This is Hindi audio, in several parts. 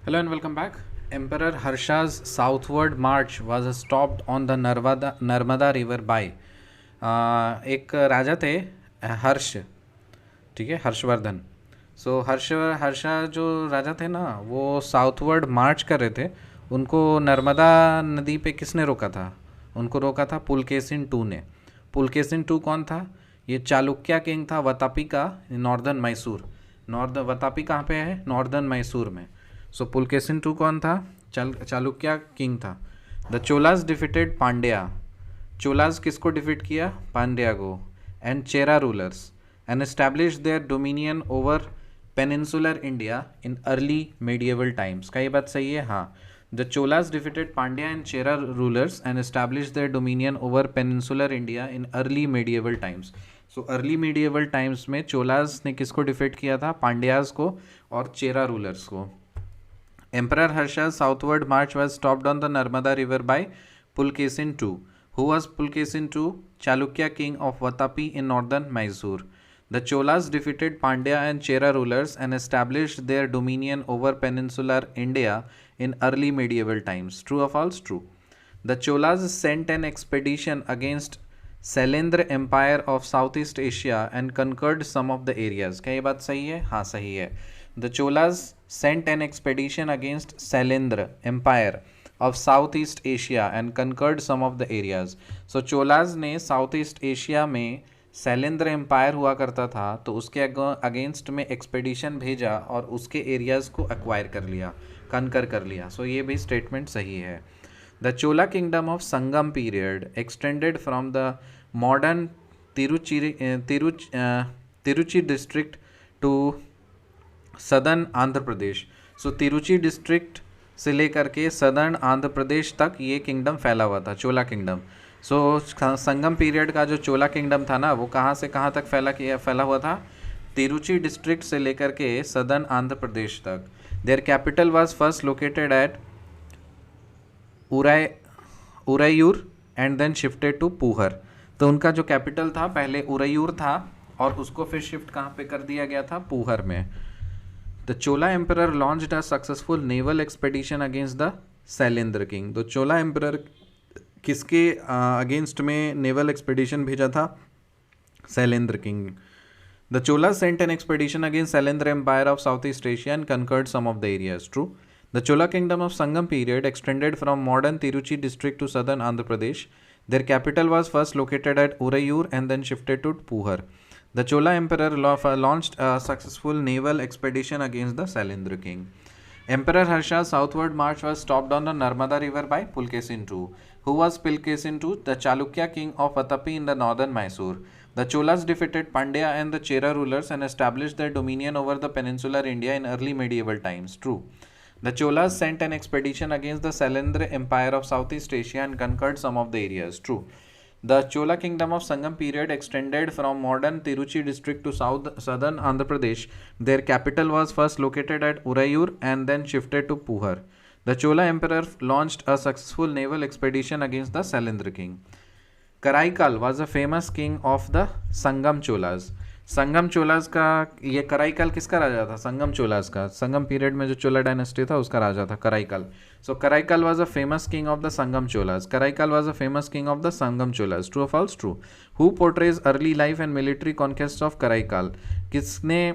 Hello and welcome back. Emperor Harsha's southward march was stopped on the Narmada river by एक राजा थे हर्ष, ठीक है, हर्षवर्धन. सो हर्षा जो राजा थे ना, वो साउथवर्ड मार्च कर रहे थे. उनको नर्मदा नदी पे किसने रोका था? उनको रोका था पुलकेशिन टू ने. पुलकेशिन टू कौन था? ये चालुक्य किंग था वतापी का, नॉर्दर्न मैसूर. वतापी कहाँ पे है? नॉर्दर्न मैसूर में. सो पुलकेशिन टू कौन था? चालुक्य किंग था. The Cholas defeated Pandya. चोलास किसको डिफीट किया? पांड्या को. And Chera rulers and establish their dominion over peninsular India in early medieval times. क्या ये बात सही है? हाँ. The Cholas defeated Pandya and Chera rulers and establish their dominion over peninsular India in early medieval times. So early medieval times में चोलास ने किसको डिफीट किया था? पांड्याज को और चेरा रूलर्स को. Emperor Harsha's southward march was stopped on the Narmada river by Pulkesin II. Who was Pulkesin II? Chalukya king of Vatapi in northern Mysore. The Cholas defeated Pandya and Chera rulers and established their dominion over peninsular India in early medieval times. True or false? True. The Cholas sent an expedition against Shailendra empire of south east Asia and conquered some of the areas. क्या ये बात सही है? हाँ सही है. The Cholas sent an expedition against Shailendra empire of south east Asia and conquered some of the areas. So Cholas ने साउथ ईस्ट एशिया में शैलेंद्र एम्पायर हुआ करता था, तो उसके अगेंस्ट में एक्सपेडिशन भेजा और उसके एरियाज़ को एक्वायर कर लिया, कनकर कर लिया. सो ये भी स्टेटमेंट सही है. The Chola kingdom of Sangam period extended from the modern Tiruchi district to southern Andhra Pradesh. So Tiruchi district से लेकर के सदर्न आंध्र प्रदेश तक ये किंगडम फैला हुआ था, चोला किंगडम. सो संगम पीरियड का जो चोला किंगडम था ना, वो कहाँ से कहाँ तक फैला हुआ था? तिरुचि डिस्ट्रिक्ट से लेकर के सदर्न आंध्र प्रदेश तक. Their capital was first located at Uraiyur and then shifted to Puhar. तो उनका जो कैपिटल था पहले उरैयूर था और उसको फिर शिफ्ट कहाँ पे कर दिया गया था? पूहर में. The Chola emperor launched a successful naval expedition against the Shailendra king. तो चोला एम्परर किसके अगेंस्ट में नेवल एक्सपेडिशन भेजा था? Shailendra king. The Chola sent an expedition against Shailendra empire of south east Asia and conquered some of the areas. True. The Chola kingdom of Sangam period extended from modern Tiruchi district to southern Andhra Pradesh. Their capital was first located at Urayur and then shifted to Puhar. The Chola emperor launched a successful naval expedition against the Sailendra king. Emperor Harsha's southward march was stopped on the Narmada river by Pulkesin II. Who was Pulkesin II? The Chalukya king of Vatapi in the northern Mysore. The Cholas defeated Pandya and the Chera rulers and established their dominion over the peninsular India in early medieval times. True. The Cholas sent an expedition against the Sailendra Empire of Southeast Asia and conquered some of the areas. True. The Chola kingdom of Sangam period extended from modern Tiruchi district to southern Andhra Pradesh. Their capital was first located at Urayur and then shifted to Puhar. The Chola emperor launched a successful naval expedition against the Sailendra king. Karaikal was a famous king of the Sangam Cholas. संगम चोलास का, ये कराईकाल किसका राजा था? संगम चोलास का. संगम पीरियड में जो चोला डायनेस्टी था उसका राजा था Karaikal. So Karaikal was a famous king of the Sangam Cholas. Karaikal was a famous king of the Sangam Cholas. True और false? True. Who portrays early life and military conquest of Karaikal. किसने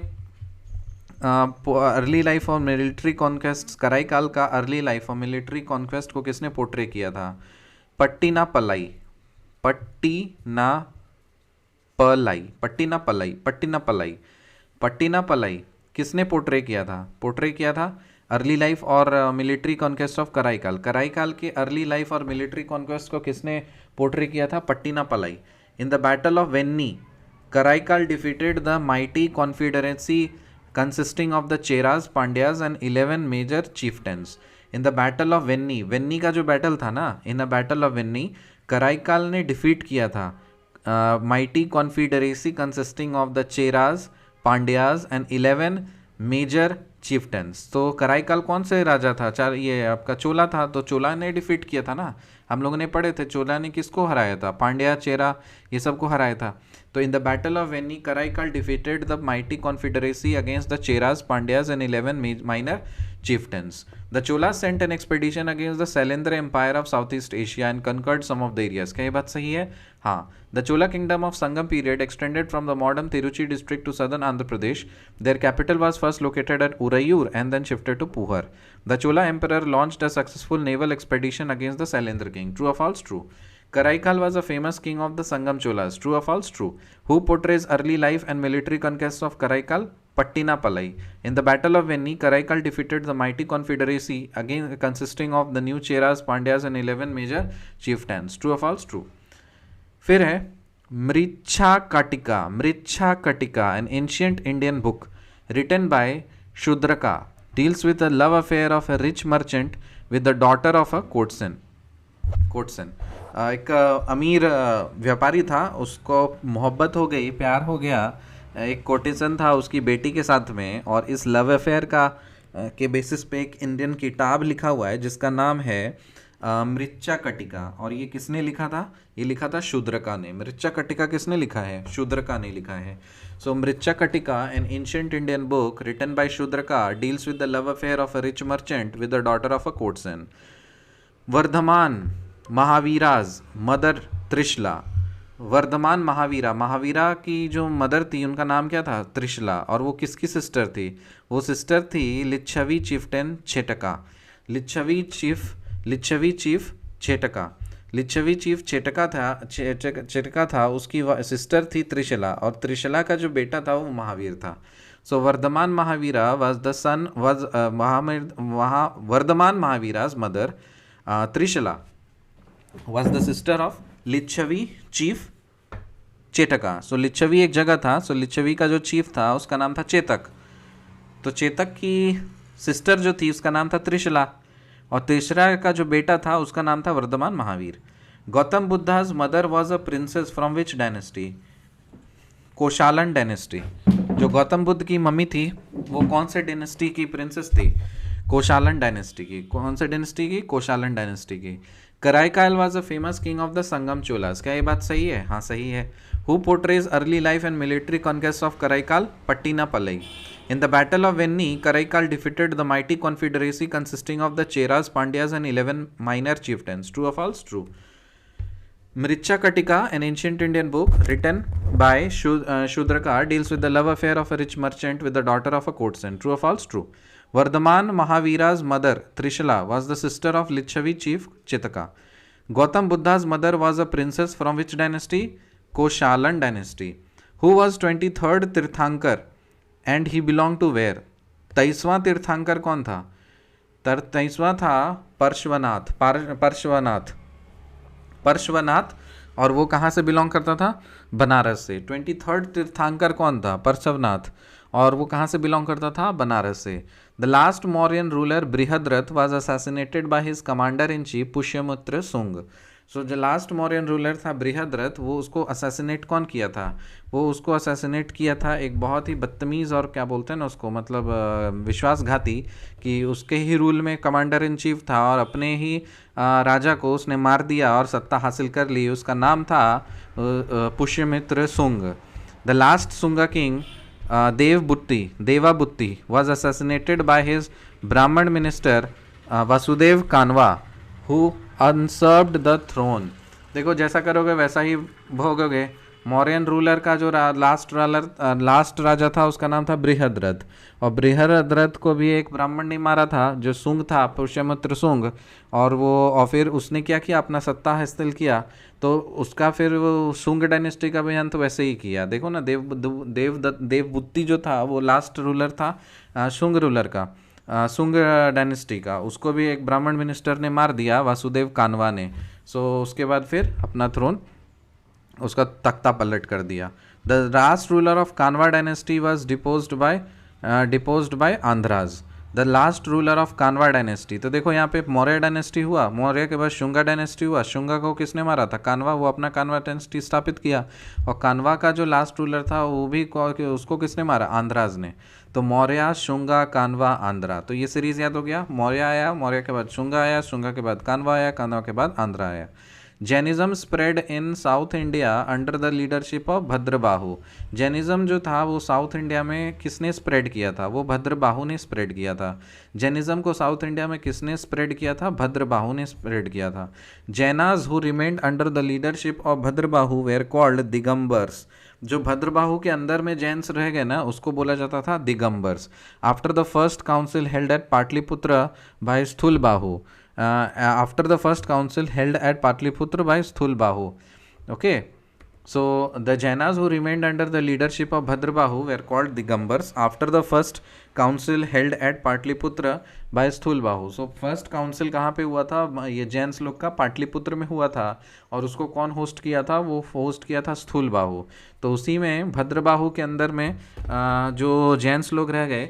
अर्ली लाइफ और मिलिट्री कॉन्क्वेस्ट, कराईकाल का अर्ली लाइफ और मिलिट्री कॉन्क्वेस्ट को किसने पोर्ट्रे किया था? पट्टिनापलाई. पट्टिनापलाई किसने पोर्ट्रे किया था? अर्ली लाइफ और military conquest of Karaikal. Karaikal के अर्ली लाइफ और मिलिट्री कॉन्क्वेस्ट को किसने पोर्ट्रे किया था? Pattinappalai. In the battle of Venni, Karaikal defeated the mighty confederacy consisting of the Cheras, Pandyas and 11 major chieftains. In the battle of Venni का जो बैटल था ना, in the battle of Venni Karaikal ने डिफीट किया था mighty confederacy consisting of the Cheras, Pandyas and 11 major chieftains. तो कराईकाल कौन से राजा था? ये आपका चोला था. तो चोला ने डिफीट किया था ना, हम लोगों ने पढ़े थे. चोला ने किसको हराया था? पांड्या, चेरा, ये सबको हराया था. तो in the battle of Venni Karaikal defeated the mighty confederacy against the Cheras, Pandyas and 11 minor chieftains. The Cholas sent an expedition against the Sailendra Empire of Southeast Asia and conquered some of the areas. क्या ये बात सही है? हाँ. The Chola kingdom of Sangam period extended from the modern Tiruchi district to southern Andhra Pradesh. Their capital was first located at Urayur and then shifted to Puhar. The Chola emperor launched a successful naval expedition against the Sailendra king. True or false? True. Karaikal was a famous king of the Sangam Cholas. True or false? True. Who portrays early life and military conquests of Karaikal? Pattina Palai. In the Battle of Venni, Karaikal defeated the mighty confederacy again consisting of the new Cheras, Pandyas and 11 major chieftains. True or false? True. फिर है मृच्छा कटिका, an ancient Indian book written by Shudraka, deals with the love affair of a rich merchant with the daughter of a courtesan. एक अमीर व्यापारी था, उसको मोहब्बत हो गई, प्यार हो गया एक कोर्टिसन था उसकी बेटी के साथ में, और इस लव अफेयर का के बेसिस पे एक इंडियन किताब लिखा हुआ है जिसका नाम है मृच्छा कटिका. और ये किसने लिखा था? ये लिखा था शूद्रका ने. मृच्छा कटिका किसने लिखा है? शूद्रका ने लिखा है. So Mrichchhakatika, an ancient Indian book written by Shudraka, deals with the love affair of a rich merchant with the daughter of a courtesan. Vardhaman Mahavira's mother Trishala. Vardhaman Mahavira की जो मदर थी उनका नाम क्या था? त्रिशला. और वो किसकी सिस्टर थी? वो सिस्टर थी लिच्छवी चिफ्टेन छेटका. लिच्छवी चीफ छेटका था, उसकी सिस्टर थी त्रिशला, और त्रिशला का जो बेटा था वो महावीर था. So Vardhaman Mahavira was the son Vardhaman Mahavira's mother Trishala was the sister of Lichchhavi chief Chetaka. So Lichchhavi एक जगह था, सो लिच्छवी का जो चीफ था उसका नाम था चेतक. तो चेतक की सिस्टर जो थी उसका नाम था त्रिशला, और त्रिशला का जो बेटा था उसका नाम था Vardhaman Mahavir. Gautam Buddha's mother was a princess from which dynasty? Koshalan dynasty. जो गौतम बुद्ध की मम्मी थी वो कौन से डायनेस्टी की प्रिंसेस थी? कोशालन डायनेस्टी की. कौन से डायनेस्टी की? कोशालन डायनेस्टी की. Karaikal was a famous king of the Sangam Cholas. क्या ये बात सही है? हाँ सही है. Who portrays early life and military conquest of Karaikal? Pattinappalai. In the Battle of Venni, Karaikal defeated the mighty confederacy consisting of the Cheras, Pandyas and 11 minor chieftains. True or false? True. Mricha Katika, an ancient Indian book written by Shudraka, deals with the love affair of a rich merchant with the daughter of a courtesan. True or false? True. Vardhaman Mahavira's mother, Trishala, was the sister of Lichavi chief Chetaka. Gautam Buddha's mother was a princess from which dynasty? Koshalan dynasty. Who was 23rd Tirthankar? And he belong to where? 23वां तीर्थंकर कौन था? 23वां था पार्श्वनाथ, और वो कहाँ से बिलोंग करता था? बनारस से. 23rd तीर्थंकर कौन था? पार्श्वनाथ, और वो कहाँ से बिलोंग करता था? बनारस से. The last Mauryan ruler Brihadratha was assassinated by his commander in chief Pushyamitra सुंग. सो जो लास्ट मौर्यन रूलर था बृहद्रथ, वो उसको असैसिनेट कौन किया था? वो उसको असैसिनेट किया था एक बहुत ही बदतमीज़ और क्या बोलते हैं ना उसको, मतलब विश्वासघाती, कि उसके ही रूल में कमांडर इन चीफ था और अपने ही राजा को उसने मार दिया और सत्ता हासिल कर ली. उसका नाम था Pushyamitra Sung. The last Sunga king देवाबुत्ती was assassinated by his Brahmin minister Vasudev Kanva, who unserved the throne. देखो जैसा करोगे वैसा ही भोगोगे. मौर्यन रूलर का जो लास्ट राजा था उसका नाम था बृहद्रथ, और बृहद्रथ को भी एक ब्राह्मण ने मारा था जो सुंग था, पुष्यमित्र सुंग, और फिर उसने क्या किया? अपना सत्ता हासिल किया. तो उसका फिर वो सुंग डायनेस्टी का भी अंत वैसे ही किया. देखो ना, देवबुत्ती जो था वो लास्ट रूलर था शुंग रूलर का, सुंग डायनेस्टी का. उसको भी एक ब्राह्मण मिनिस्टर ने मार दिया, वासुदेव कानवा ने. सो उसके बाद फिर अपना थ्रोन उसका तख्ता पलट कर दिया. The last ruler of Kanva dynasty was deposed by Andhras. The last ruler of Kanva dynasty. तो देखो यहाँ पे मौर्य डायनेस्टी हुआ, मौर्य के बाद शुंगा डायनेस्टी हुआ. शुंगा को किसने मारा था? कानवा. वो अपना कानवा डायनेस्टी स्थापित किया, और कानवा का जो लास्ट रूलर था वो भी उसको किसने मारा? आंध्राज ने. तो मौर्य, शुंगा, कानवा, आंध्रा. तो ये सीरीज याद हो गया. मौर्य आया, मौर्य के बाद शुंगा आया, शुंगा के बाद कानवा आया, कानवा के बाद आंध्रा आया. Jainism spread in south India under the leadership of Bhadrabahu. Jainism जो था वो साउथ इंडिया में किसने स्प्रेड किया था? वो भद्रबाहु ने स्प्रेड किया था। जैनिज्म को साउथ इंडिया में किसने स्प्रेड किया था? भद्रबाहु ने स्प्रेड किया था। Jains who remained under the leadership of Bhadrabahu were called Digambars. जो भद्रबाहु के अंदर में जैन्स रह गए ना, उसको बोला जाता था Digambars. After the first council held at Pataliputra by Sthulabahu, after the first council held at Patliputra by Sthulbahu. Okay, so the Jainas who remained under the leadership of Bhadrabahu were called Digambars after the first council held at Patliputra by Sthulbahu. So first council कहाँ पे हुआ था? ये जैन्स लोग का पाटलिपुत्र में हुआ था, और उसको कौन होस्ट किया था? वो होस्ट किया था स्थूलबाहु। तो उसी में भद्रबाहु के अंदर में जो जैन्स लोग रह गए,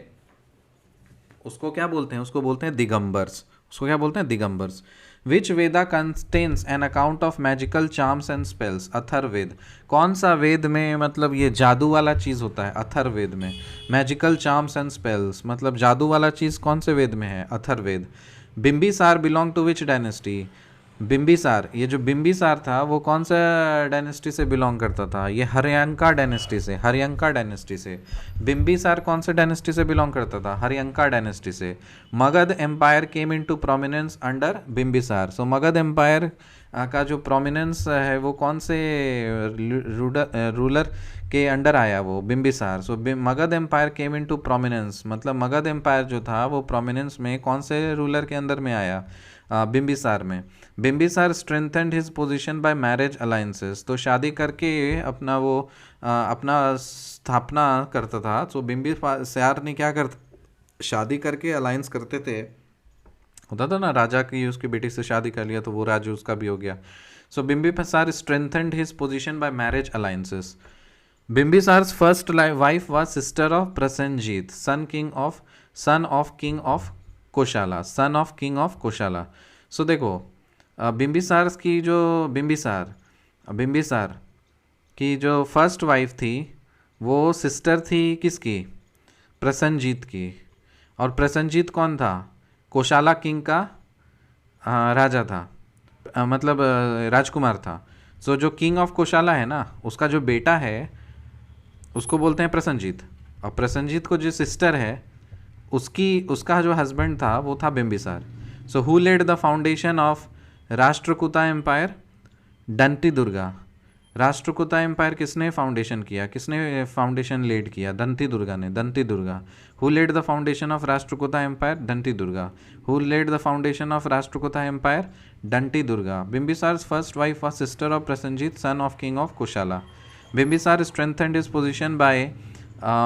उसको क्या बोलते हैं? उसको बोलते हैं दिगंबर्स। उसको क्या बोलते हैं? Digambars. Which Veda contains an account of magical charms and spells? Atharvaveda. कौन सा वेद में मतलब ये जादू वाला चीज़ होता है? अथर्ववेद में। मैजिकल चार्म्स एंड स्पेल्स मतलब जादू वाला चीज़ कौन से वेद में है? Atharvaveda. Bimbisara belong to which dynasty? Bimbisara, ये जो बिम्बिसार था वो कौन सा डायनेस्टी से बिलोंग करता था? ये हर्यंका डायनेस्टी से। हर्यंका डायनेस्टी से। बिम्बिसार कौन से डायनेस्टी से बिलोंग करता था? हर्यंका डायनेस्टी से। Magadha empire came into prominence under Bimbisara. So Magadha empire का जो प्रोमिनेंस है वो कौन से रूलर के अंडर आया? वो Bimbisara. So Magadha empire came into prominence मतलब मगध एम्पायर जो था वो प्रोमिनेंस में कौन से रूलर के अंदर में आया? बिम्बिसार में। Bimbisara strengthened his position by marriage alliances. तो शादी करके अपना वो अपना स्थापना करता था। तो बिम्बिसार ने क्या करता? शादी करके अलायंस करते थे। होता था ना, राजा की उसकी बेटी से शादी कर लिया तो वो राजा उसका भी हो गया। So Bimbisara strengthened his position by marriage alliances. Bimbisara's first wife was sister of Prasenjit, son of king of Kosala. Son of king of Kosala. So देखो, बिम्बिसार की जो बिम्बिसार की जो फर्स्ट वाइफ थी वो सिस्टर थी किसकी? प्रसेनजीत की। और प्रसेनजीत कौन था? कोशाला किंग का राजा था, मतलब राजकुमार था। सो जो किंग ऑफ कोशाला है ना, उसका जो बेटा है उसको बोलते हैं प्रसेनजीत। और प्रसेनजीत को जो सिस्टर है उसका जो हस्बैंड था वो था Bimbisara. So who led the foundation of Rashtrakuta empire? Danti Durga. Rashtrakuta empire किसने फाउंडेशन किया? किसने फाउंडेशन लेड किया? दंती दुर्गा ने। Danti Durga. Who led the foundation of Rashtrakuta empire? Danti Durga. Who led the foundation of Rashtrakuta empire? Danti Durga. Bimbisara's first wife was sister of Prasenjit, son of king of Kushala. Bimbisara strengthened his position by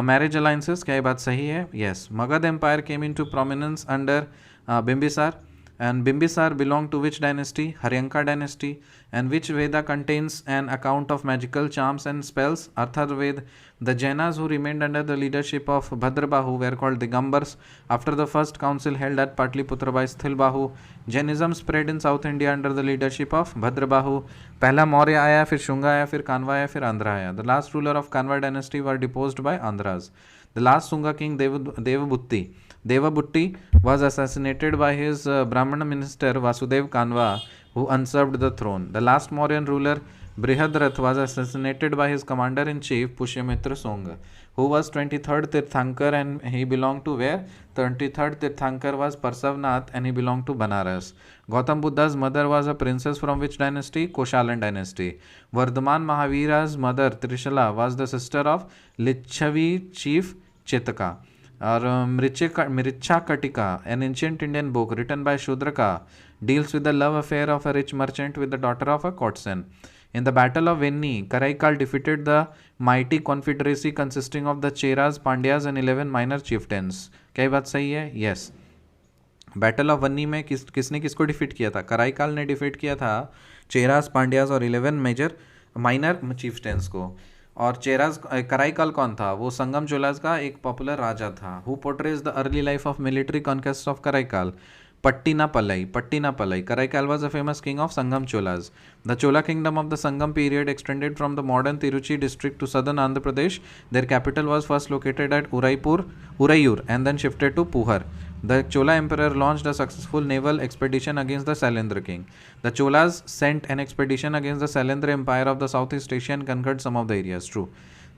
marriage alliances. क्या ये बात सही है? Yes. Magadha empire came into prominence under Bimbisara, and Bimbisar belonged to which dynasty? Haryanka dynasty. And which Veda contains an account of magical charms and spells? Atharvaved. The Jainas who remained under the leadership of Bhadrabahu were called Digambars after the first council held at Patliputra by Sthilbahu. Jainism spread in South India under the leadership of Bhadrabahu. पहला मौर्य आया, फिर शुंगा आया, फिर कानवा आया, फिर आंध्रा आया. The last ruler of Kanva dynasty were deposed by Andhras. The last Sunga king Devabutti was assassinated by his Brahmana minister Vasudev Kanva, who usurped the throne. The last Mauryan ruler Brihadrath was assassinated by his commander-in-chief Pushyamitra Songa, who was 23rd Tirthankar, and he belonged to where? 23rd Tirthankar was Parsavnath and he belonged to Banaras. Gautam Buddha's mother was a princess from which dynasty? Koshalan dynasty. Vardhaman Mahavira's mother Trishala was the sister of Lichavi chief Chetaka. और मृच्छा कटिका, an ancient Indian book written by Shudraka, deals with the love affair of a rich merchant with the daughter of a courtesan. In the Battle of Venni, Karaikal defeated the mighty confederacy consisting of the Cheras, Pandyas and 11 minor chieftains. क्या ये बात सही है? Yes. बैटल ऑफ वन्नी में किसने किसको डिफीट किया था? कराईकाल ने डिफीट किया था चेरास, पांड्यास और 11 माइनर चीफ्टेंस को। और कराईकाल कौन था? वो संगम चोलास का एक पॉपुलर राजा था। Who portrays the early life of military conquest of Karaikal? Pattinappalai. Karaikal was a famous king of Sangam Cholas. The Chola kingdom of the Sangam period extended from the modern Tiruchi district to southern Andhra Pradesh. Their capital was first located at Urayur and then shifted to Puhar. The Chola emperor launched a successful naval expedition against the Sailendra king. The Cholas sent an expedition against the Sailendra empire of the Southeast Asia and conquered some of the areas. True.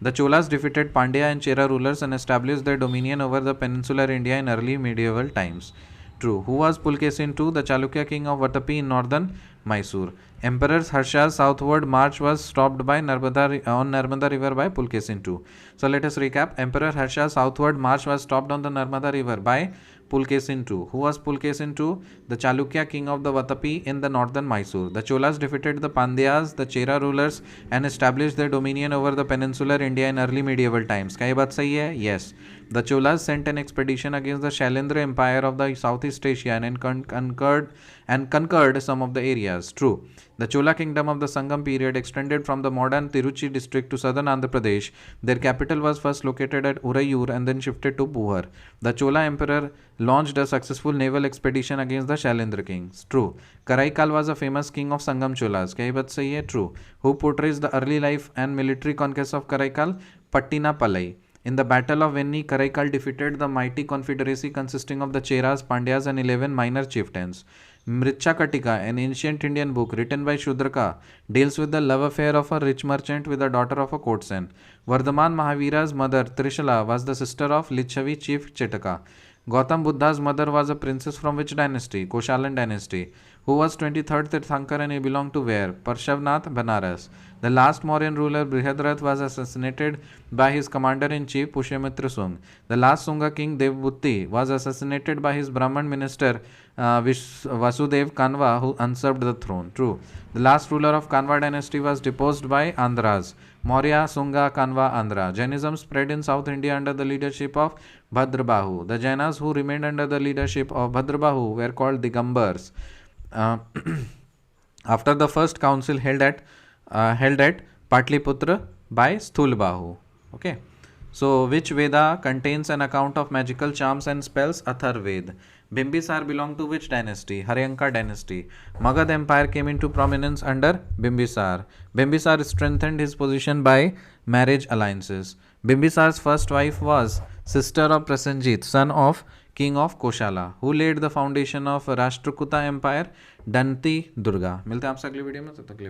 The Cholas defeated Pandya and Chera rulers and established their dominion over the peninsular India in early medieval times. True. Who was Pulkesin II? The Chalukya king of Vatapi in northern Mysore. Emperor Harsha's southward march was stopped by Narmada river by Pulkesin II. So let us recap. Emperor Harsha's southward march was stopped on the Narmada river by Pulkesin II. Who was Pulkesin II? The Chalukya king of the Vatapi in the northern Mysore. The Cholas defeated the Pandyas, the Chera rulers, and established their dominion over the peninsular India in early medieval times. क्या ये बात सही है? Yes. The Cholas sent an expedition against the Shailendra empire of the Southeast Asia and conquered some of the areas. True. The Chola kingdom of the Sangam period extended from the modern Tiruchi district to southern Andhra Pradesh. Their capital was first located at Urayur and then shifted to Puhar. The Chola emperor launched a successful naval expedition against the Shailendra kings. True. Karaikal was a famous king of Sangam Cholas. क्या ये बात सही है? True. Who portrays the early life and military conquests of Karaikal? Pattina Palai. In the Battle of Venni, Karaikal defeated the mighty confederacy consisting of the Cheras, Pandyas and 11 minor chieftains. Mrichakatika, an ancient Indian book written by Shudraka, deals with the love affair of a rich merchant with the daughter of a courtesan. Vardhaman Mahavira's mother, Trishala, was the sister of Lichavi chief Chetaka. Gautam Buddha's mother was a princess from which dynasty? Koshalan dynasty. Who was 23rd Tirthankar and he belonged to where? Parshavnath, Banaras. The last Mauryan ruler Brihadrath was assassinated by his commander-in-chief Pushyamitra Sung. The last Sunga king Devbhuti was assassinated by his Brahman minister Vasudev Kanva, who usurped the throne. True. The last ruler of Kanva dynasty was deposed by Andhras. Maurya, Sunga, Kanva, Andhra. Jainism spread in South India under the leadership of Bhadrabahu. The Jainas who remained under the leadership of Bhadrabahu were called Digambars. After the first council held at Patliputra by Sthulbahu. Okay. So, which Veda contains an account of magical charms and spells? Atharved. Bimbisar belonged to which dynasty? Haryanka dynasty. Magad Empire came into prominence under Bimbisar. Bimbisar strengthened his position by marriage alliances. Bimbisar's first wife was sister of Prasenjit, son of king of Koshala. Who laid the foundation of Rashtrakuta Empire? Danti Durga. मिलते हैं आपसे अगली वीडियो में, तब तक के लिए